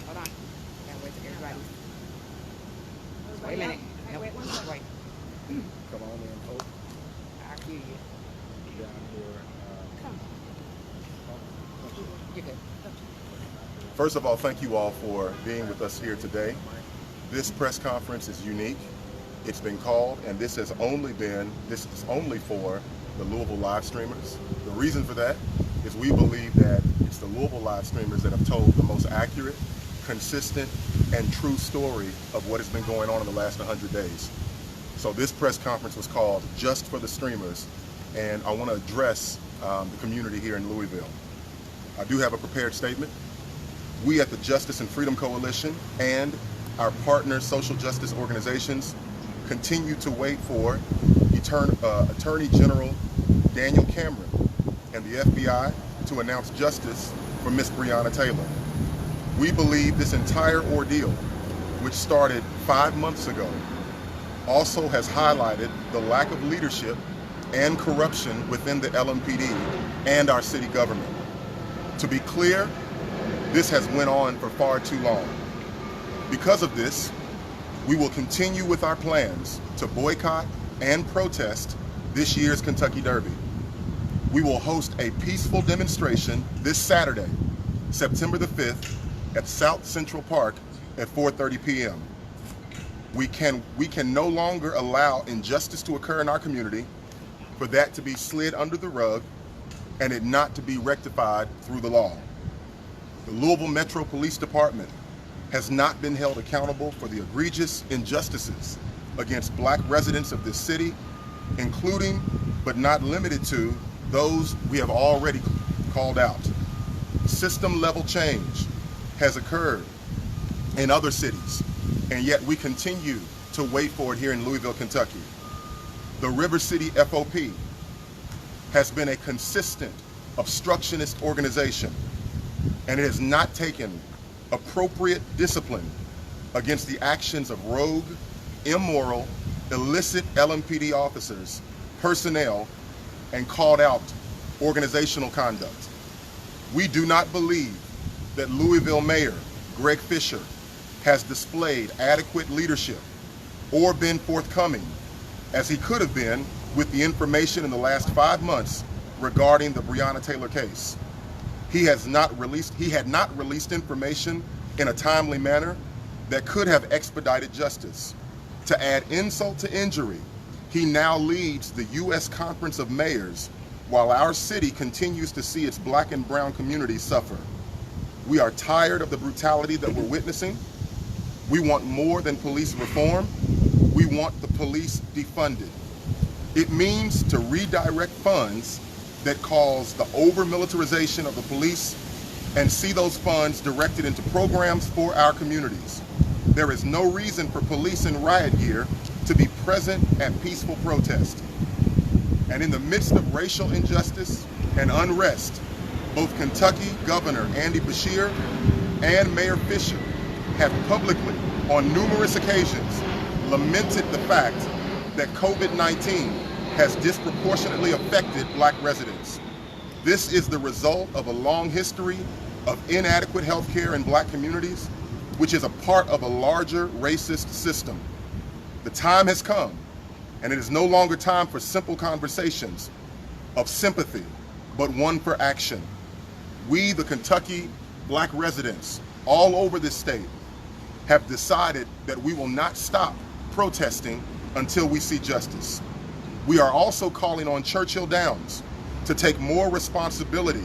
Hold on. Gotta wait till everybody. Wait a minute. Nope. Wait. Come on in, folks. I'll cue you. Down here. Come. You're good. First of all, thank you all for being with us here today. This press conference is unique. It's been called, and this is only for the Louisville live streamers. The reason for that is we believe that it's the Louisville live streamers that have told the most accurate, consistent, and true story of what has been going on in the last 100 days. So this press conference was called just for the streamers, and I want to address the community here in Louisville. I do have a prepared statement. We at the Justice and Freedom Coalition and our partner social justice organizations continue to wait for Attorney General Daniel Cameron and the FBI to announce justice for Miss Breonna Taylor. We believe this entire ordeal, which started 5 months ago, also has highlighted the lack of leadership and corruption within the LMPD and our city government. To be clear, this has went on for far too long. Because of this, we will continue with our plans to boycott and protest this year's Kentucky Derby. We will host a peaceful demonstration this Saturday, September the 5th, at South Central Park at 4:30 p.m. We can no longer allow injustice to occur in our community, for that to be slid under the rug, and it not to be rectified through the law. The Louisville Metro Police Department has not been held accountable for the egregious injustices against black residents of this city, including but not limited to those we have already called out. System-level change has occurred in other cities, and yet we continue to wait for it here in Louisville, Kentucky. The River City FOP has been a consistent obstructionist organization, and it has not taken appropriate discipline against the actions of rogue, immoral, illicit LMPD officers, personnel, and called out organizational conduct. We do not believe that Louisville Mayor Greg Fisher has displayed adequate leadership or been forthcoming as he could have been with the information in the last 5 months regarding the Breonna Taylor case. He had not released information in a timely manner that could have expedited justice. To add insult to injury, he now leads the U.S. Conference of Mayors while our city continues to see its black and brown communities suffer. We are tired of the brutality that we're witnessing. We want more than police reform. We want the police defunded. It means to redirect funds that cause the over-militarization of the police and see those funds directed into programs for our communities. There is no reason for police in riot gear to be present at peaceful protest. And in the midst of racial injustice and unrest, both Kentucky Governor Andy Beshear and Mayor Fisher have publicly, on numerous occasions, lamented the fact that COVID-19 has disproportionately affected black residents. This is the result of a long history of inadequate health care in black communities, which is a part of a larger racist system. The time has come, and it is no longer time for simple conversations of sympathy, but one for action. We, the Kentucky black residents all over this state, have decided that we will not stop protesting until we see justice. We are also calling on Churchill Downs to take more responsibility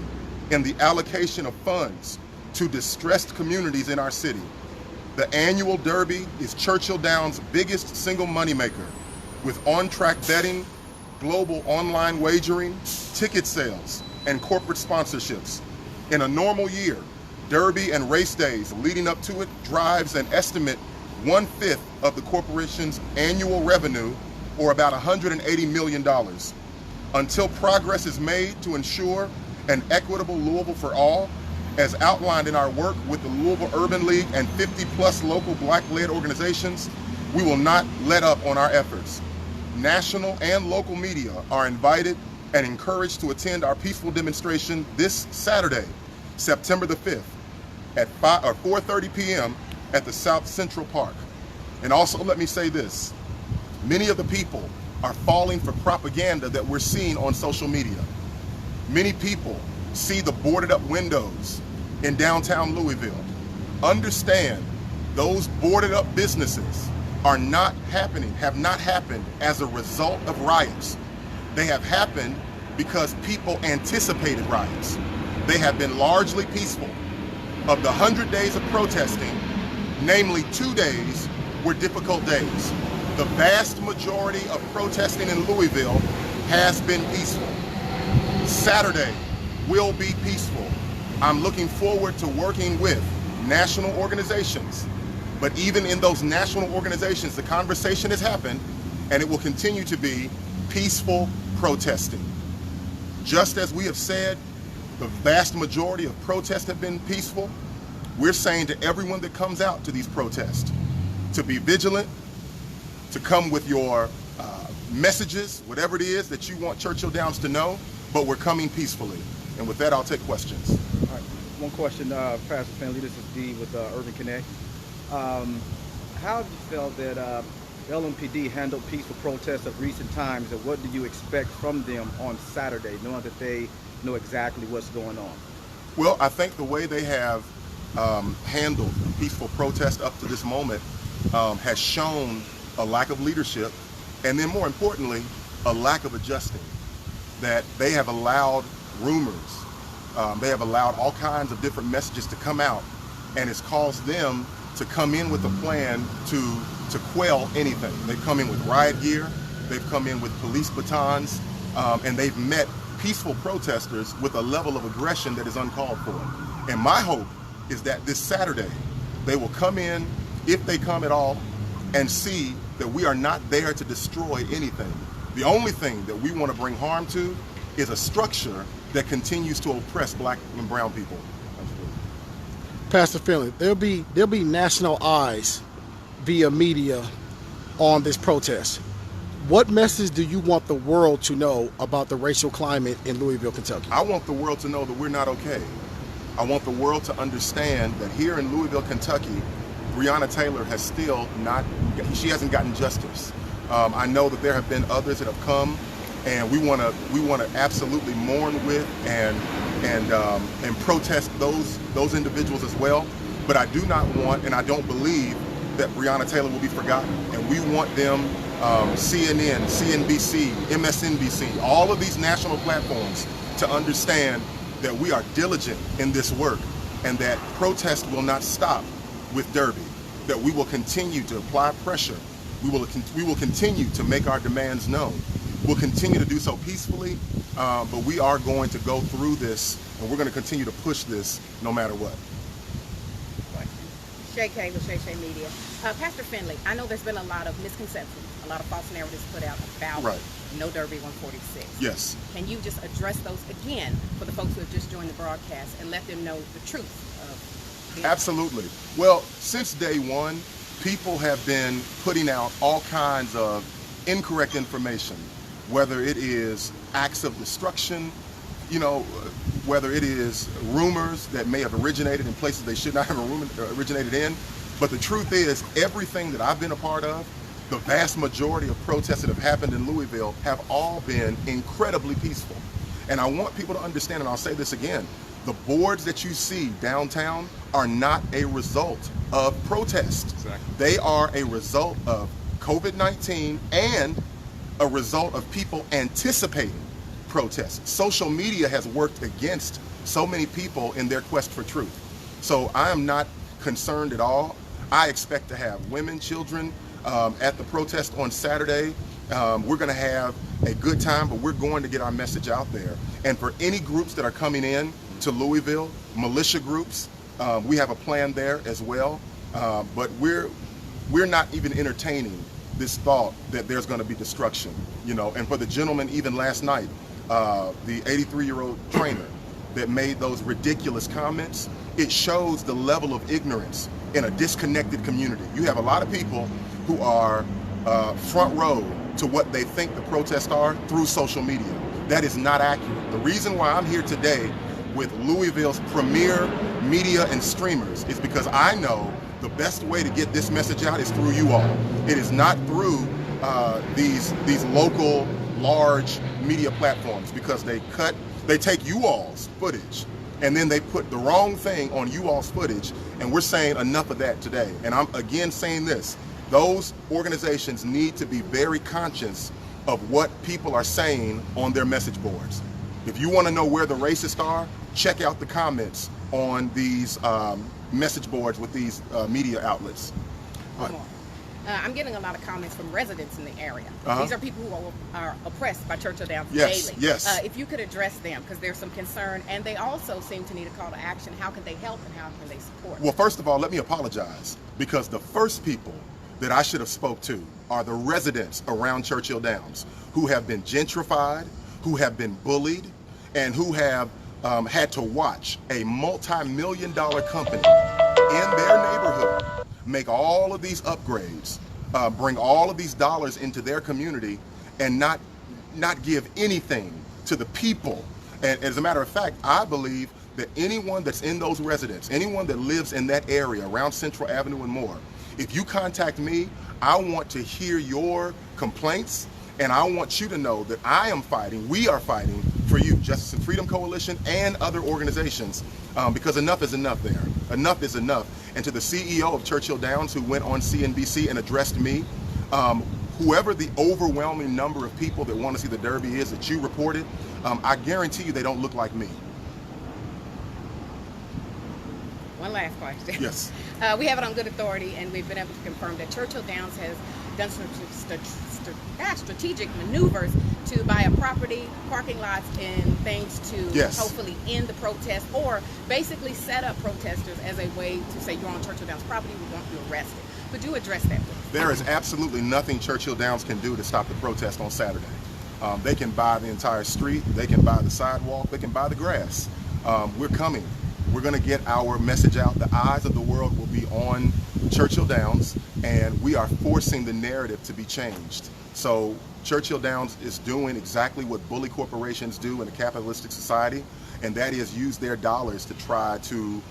in the allocation of funds to distressed communities in our city. The annual Derby is Churchill Downs' biggest single moneymaker, with on-track betting, global online wagering, ticket sales, and corporate sponsorships. In a normal year, Derby and race days leading up to it drives an estimate 1/5 of the corporation's annual revenue, or about $180 million. Until progress is made to ensure an equitable Louisville for all, as outlined in our work with the Louisville Urban League and 50+ local black-led organizations, we will not let up on our efforts. National and local media are invited and encouraged to attend our peaceful demonstration this Saturday, September the 5th. at 4:30 p.m. at the South Central Park. And also, let me say this. Many of the people are falling for propaganda that we're seeing on social media. Many people see the boarded up windows in downtown Louisville. Understand, those boarded up businesses are not happening, have not happened as a result of riots. They have happened because people anticipated riots. They have been largely peaceful. Of the 100 days of protesting, namely 2 days were difficult days. The vast majority of protesting in Louisville has been peaceful. Saturday will be peaceful. I'm looking forward to working with national organizations. But even in those national organizations, the conversation has happened, and it will continue to be peaceful protesting. Just as we have said, the vast majority of protests have been peaceful, we're saying to everyone that comes out to these protests to be vigilant, to come with your messages, whatever it is that you want Churchill Downs to know, but we're coming peacefully. And with that, I'll take questions. All right, one question, Pastor Findley, this is D with Urban Connect. How do you feel that LMPD handled peaceful protests of recent times, and what do you expect from them on Saturday, knowing that they know exactly what's going on? Well, I think the way they have handled peaceful protest up to this moment has shown a lack of leadership, and then more importantly, a lack of adjusting. That they have allowed rumors, they have allowed all kinds of different messages to come out, and it's caused them to come in with a plan to quell anything. They've come in with riot gear, they've come in with police batons, and they've met peaceful protesters with a level of aggression that is uncalled for. And my hope is that this Saturday, they will come in, if they come at all, and see that we are not there to destroy anything. The only thing that we want to bring harm to is a structure that continues to oppress black and brown people. Pastor Findley, there'll be national eyes via media on this protest. What message do you want the world to know about the racial climate in Louisville, Kentucky? I want the world to know that we're not okay. I want the world to understand that here in Louisville, Kentucky, Breonna Taylor has still she hasn't gotten justice. I know that there have been others that have come, and we want to absolutely mourn with and protest those individuals as well. But I do not want, and I don't believe that Breonna Taylor will be forgotten. And we want them, CNN, CNBC, MSNBC, all of these national platforms to understand that we are diligent in this work, and that protest will not stop with Derby, that we will continue to apply pressure. We will continue to make our demands known. We'll continue to do so peacefully, but we are going to go through this, and we're going to continue to push this no matter what. Shay K with Shay Shay Media. Pastor Findley, I know there's been a lot of misconceptions, a lot of false narratives put out about No Derby 146. Yes. Can you just address those again for the folks who have just joined the broadcast and let them know the truth of the Absolutely. Well, since day one, people have been putting out all kinds of incorrect information, whether it is acts of destruction, whether it is rumors that may have originated in places they should not have originated in. But the truth is, everything that I've been a part of, the vast majority of protests that have happened in Louisville have all been incredibly peaceful. And I want people to understand, and I'll say this again, the boards that you see downtown are not a result of protest. Exactly. They are a result of COVID-19 and a result of people anticipating protests. Social media has worked against so many people in their quest for truth. So I am not concerned at all. I expect to have women, children at the protest on Saturday. We're going to have a good time, but we're going to get our message out there. And for any groups that are coming in to Louisville, militia groups, we have a plan there as well. But we're not even entertaining this thought that there's going to be destruction, And for the gentleman, even last night, the 83-year-old trainer that made those ridiculous comments, it shows the level of ignorance in a disconnected community. You have a lot of people who are front row to what they think the protests are through social media. That is not accurate. The reason why I'm here today with Louisville's premier media and streamers is because I know the best way to get this message out is through you all. It is not through these local large media platforms, because they take you all's footage and then they put the wrong thing on you all's footage, and we're saying enough of that today. And I'm again saying this, those organizations need to be very conscious of what people are saying on their message boards. If you want to know where the racists are, check out the comments on these message boards with these media outlets. I'm getting a lot of comments from residents in the area. These are people who are oppressed by Churchill Downs daily. Yes. If you could address them, because there's some concern, and they also seem to need a call to action. How can they help and how can they support? Well, first of all, let me apologize, because the first people that I should have spoke to are the residents around Churchill Downs who have been gentrified, who have been bullied, and who have had to watch a multi-million-dollar company in their neighborhood make all of these upgrades, bring all of these dollars into their community, and not give anything to the people. And as a matter of fact, I believe that anyone that's in those residents, anyone that lives in that area around Central Avenue and more, if you contact me, I want to hear your complaints, and I want you to know that I am fighting, we are fighting for you, Justice and Freedom Coalition and other organizations, because enough is enough there. Enough is enough. And to the CEO of Churchill Downs, who went on CNBC and addressed me, whoever the overwhelming number of people that want to see the Derby is that you reported, I guarantee you they don't look like me. One last question. Yes. We have it on good authority, and we've been able to confirm that Churchill Downs has done some strategic maneuvers to buy a property, parking lots, and things to hopefully end the protest, or basically set up protesters as a way to say, you're on Churchill Downs property, we want you arrested. Could you address that, please? There is absolutely nothing Churchill Downs can do to stop the protest on Saturday. They can buy the entire street, they can buy the sidewalk, they can buy the grass. We're coming. We're going to get our message out. The eyes of the world will be on Churchill Downs, and we are forcing the narrative to be changed. So Churchill Downs is doing exactly what bully corporations do in a capitalistic society, and that is use their dollars to try to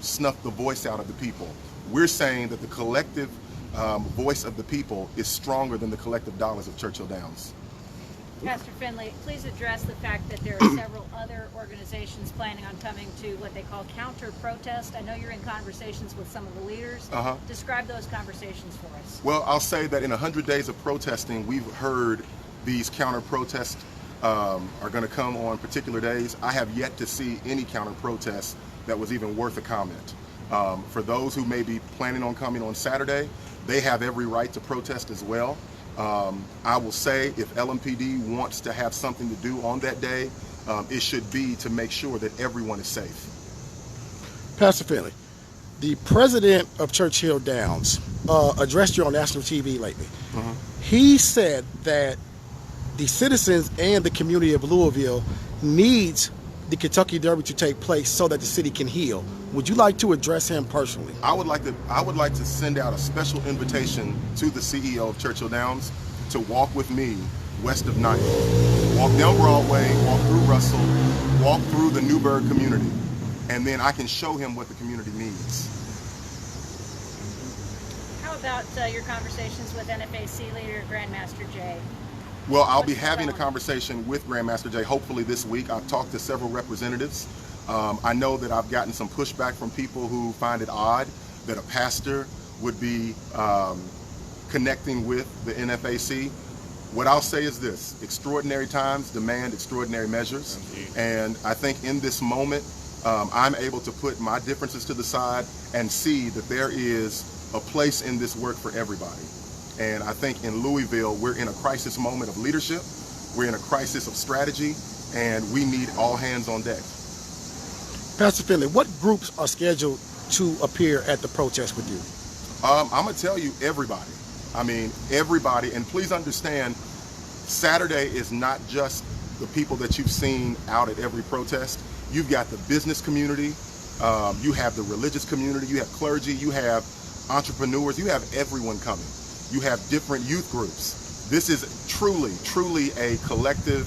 snuff the voice out of the people. We're saying that the collective voice of the people is stronger than the collective dollars of Churchill Downs. Pastor Findley, please address the fact that there are several other organizations planning on coming to what they call counter-protest. I know you're in conversations with some of the leaders. Describe those conversations for us. Well, I'll say that in 100 days of protesting, we've heard these counter-protests are going to come on particular days. I have yet to see any counter-protest that was even worth a comment. For those who may be planning on coming on Saturday, they have every right to protest as well. I will say, if LMPD wants to have something to do on that day, it should be to make sure that everyone is safe. Pastor Findley, the president of Churchill Downs addressed you on national TV lately. He said that the citizens and the community of Louisville needs the Kentucky Derby to take place so that the city can heal. Would you like to address him personally? I would like to send out a special invitation to the CEO of Churchill Downs to walk with me west of 9th. Walk down Broadway, walk through Russell, walk through the Newburgh community, and then I can show him what the community needs. How about your conversations with NFAC leader Grandmaster Jay? Well, I'll be having a conversation with Grandmaster Jay hopefully this week. I've talked to several representatives. I know that I've gotten some pushback from people who find it odd that a pastor would be connecting with the NFAC. What I'll say is this: extraordinary times demand extraordinary measures. And I think in this moment, I'm able to put my differences to the side and see that there is a place in this work for everybody. And I think in Louisville, we're in a crisis moment of leadership. We're in a crisis of strategy, and we need all hands on deck. Pastor Findley, what groups are scheduled to appear at the protest with you? I'm going to tell you, everybody. I mean, everybody. And please understand, Saturday is not just the people that you've seen out at every protest. You've got the business community. You have the religious community. You have clergy. You have entrepreneurs. You have everyone coming. You have different youth groups. This is truly, truly a collective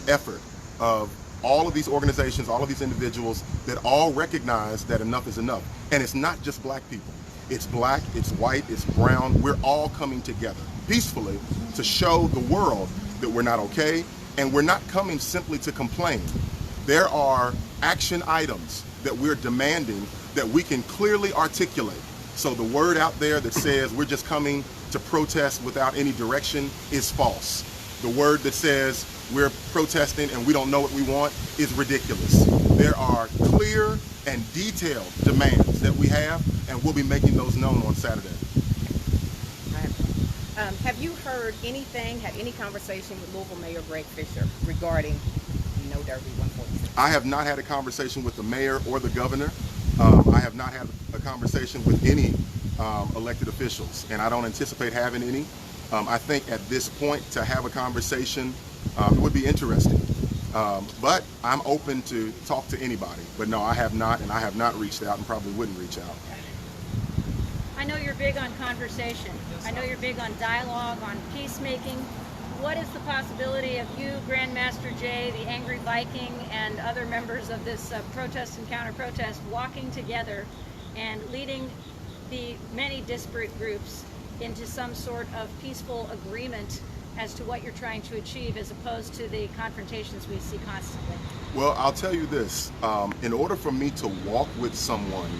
effort of all of these organizations, all of these individuals that all recognize that enough is enough. And it's not just black people. It's black, it's white, it's brown. We're all coming together peacefully to show the world that we're not okay, and we're not coming simply to complain. There are action items that we're demanding that we can clearly articulate. So the word out there that says we're just coming to protest without any direction is false. The word that says we're protesting and we don't know what we want is ridiculous. There are clear and detailed demands that we have, and we'll be making those known on Saturday. Have you heard anything, had any conversation with Louisville Mayor Greg Fisher regarding No Derby 146? I have not had a conversation with the mayor or the governor. I have not had a conversation with any elected officials, and I don't anticipate having any. I think at this point to have a conversation it would be interesting, but I'm open to talk to anybody. But no, I have not, and I have not reached out and probably wouldn't reach out. I know you're big on conversation. I know you're big on dialogue, on peacemaking. What is the possibility of you, Grandmaster Jay, the Angry Viking, and other members of this protest and counter-protest walking together and leading the many disparate groups into some sort of peaceful agreement as to what you're trying to achieve, as opposed to the confrontations we see constantly? Well, I'll tell you this. In order for me to walk with someone,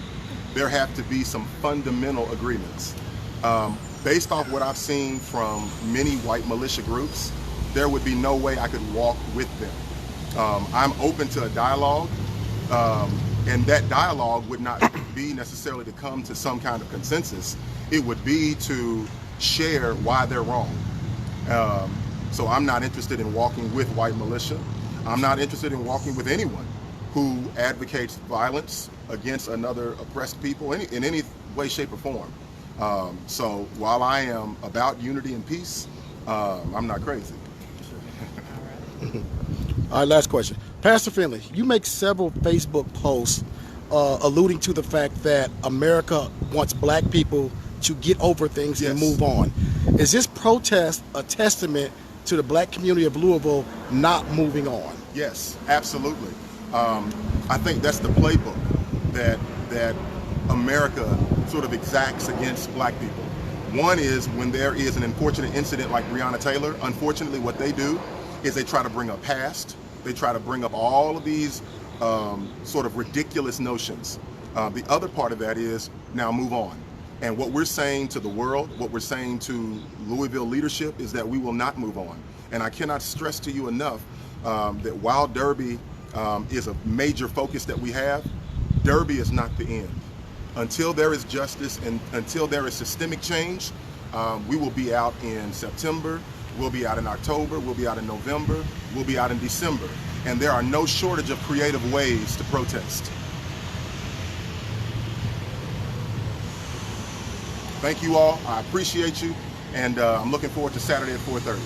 there have to be some fundamental agreements. Based off what I've seen from many white militia groups, there would be no way I could walk with them. I'm open to a dialogue, and that dialogue would not be necessarily to come to some kind of consensus. It would be to share why they're wrong. So I'm not interested in walking with white militia. I'm not interested in walking with anyone who advocates violence against another oppressed people in any way, shape, or form. So while I am about unity and peace, I'm not crazy. All right, last question. Pastor Findley, you make several Facebook posts alluding to the fact that America wants black people to get over things and move on. Is this protest a testament to the black community of Louisville not moving on? Yes, absolutely. I think that's the playbook that America sort of exacts against black people. One is when there is an unfortunate incident like Breonna Taylor, unfortunately what they do is they try to bring up past, they try to bring up all of these sort of ridiculous notions. The other part of that is now move on. And what we're saying to the world, what we're saying to Louisville leadership is that we will not move on. And I cannot stress to you enough that while Derby is a major focus that we have, Derby is not the end. Until there is justice and until there is systemic change, we will be out in September, we'll be out in October, we'll be out in November, we'll be out in December. And there are no shortage of creative ways to protest. Thank you all, I appreciate you, and I'm looking forward to Saturday at 4:30.